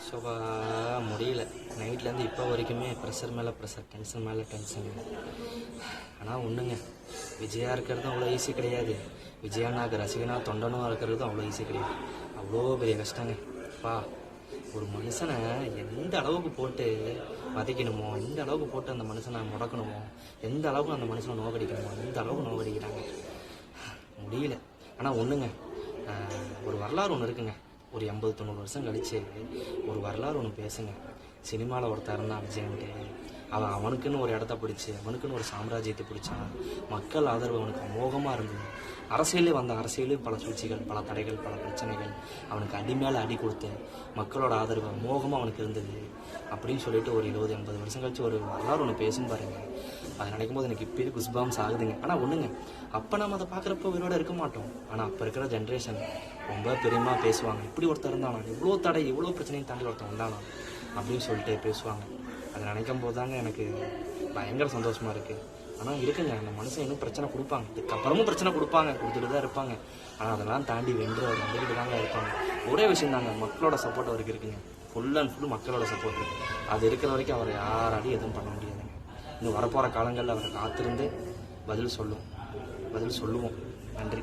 So முடியல. நைட்லேருந்து இப்போ வரைக்குமே ப்ரெஷர் மேலே ப்ரெஷர், டென்ஷன் மேலே டென்ஷன். ஆனால் ஒன்றுங்க, விஜயா இருக்கிறதும் அவ்வளோ ஈஸி கிடையாது, விஜயானாக்கு ரசிகனாக தொண்டனும் இருக்கிறதும் அவ்வளோ ஈஸி கிடையாது. அவ்வளோ பெரிய கஷ்டங்க. ஒரு மனுஷனை எந்த அளவுக்கு போட்டு வதைக்கணுமோ, எந்த அளவுக்கு போட்டு அந்த மனுஷனை முடக்கணுமோ, எந்த அளவுக்கு அந்த மனுஷனை நோக்கடிக்கணுமோ அந்த அளவுக்கு நோக்கடிக்கிறாங்க. முடியல. ஆனால் ஒன்றுங்க, ஒரு வரலாறு ஒன்று இருக்குங்க. ஒரு 80-90 வருஷம் கழித்து ஒரு வரலாறு ஒன்று பேசுங்க. சினிமாவில் ஒருத்தர் இருந்தான் விஜயன்ட்டு. அவனுக்குன்னு ஒரு இடத்த பிடிச்சி, அவனுக்குன்னு ஒரு சாம்ராஜ்யத்தை பிடிச்சான். மக்கள் ஆதரவு அவனுக்கு அமோகமாக இருந்தது. அரசியலே பல சூழ்ச்சிகள், பல தடைகள், பல பிரச்சனைகள், அவனுக்கு அடி மேலே அடி கொடுத்து மக்களோட ஆதரவு அமோகமாக அவனுக்கு இருந்தது அப்படின்னு சொல்லிட்டு ஒரு 70-80 வருஷம் கழிச்சு ஒரு வரலாறு ஒன்று பேசுன்னு பாருங்க. அதை நினைக்கும் போது எனக்கு இப்போயே குஸ்பாம்ஸ் ஆகுதுங்க. ஆனால் ஒன்றுங்க, அப்போ நம்ம அதை பார்க்குறப்ப உயிரோட இருக்க மாட்டோம். ஆனால் அப்போ இருக்கிற ஜென்ரேஷன் ரொம்ப பெருமையாக பேசுவாங்க. இப்படி ஒருத்தர் இருந்தானா, இவ்வளோ தடை, இவ்வளோ பிரச்சனையும் தாண்டி ஒருத்தர் வந்தானா அப்படின்னு சொல்லிட்டு பேசுவாங்க. அதை நினைக்கும் போது தாங்க எனக்கு பயங்கர சந்தோஷமாக இருக்குது. ஆனால் இருக்குங்க, அந்த மனுஷன் இன்னும் பிரச்சனை கொடுப்பாங்க, இதுக்கப்புறமும் பிரச்சனை கொடுத்துட்டு தான் இருப்பாங்க. ஆனால் அதெல்லாம் தாண்டி வென்று அவர் வந்துக்கிட்டு தாங்க இருப்பாங்க. ஒரே விஷயம் தாங்க, மக்களோட சப்போர்ட் அவருக்கு இருக்குங்க. ஃபுல் அண்ட் ஃபுல் மக்களோட சப்போர்ட் இருக்குது. அது இருக்கிற வரைக்கும் அவரை யாராலையும் எதுவும் பண்ண முடியாதுங்க. இன்னும் வரப்போகிற காலங்களில் அவரை காத்திருந்து பதில் சொல்லுவோம். நன்றி.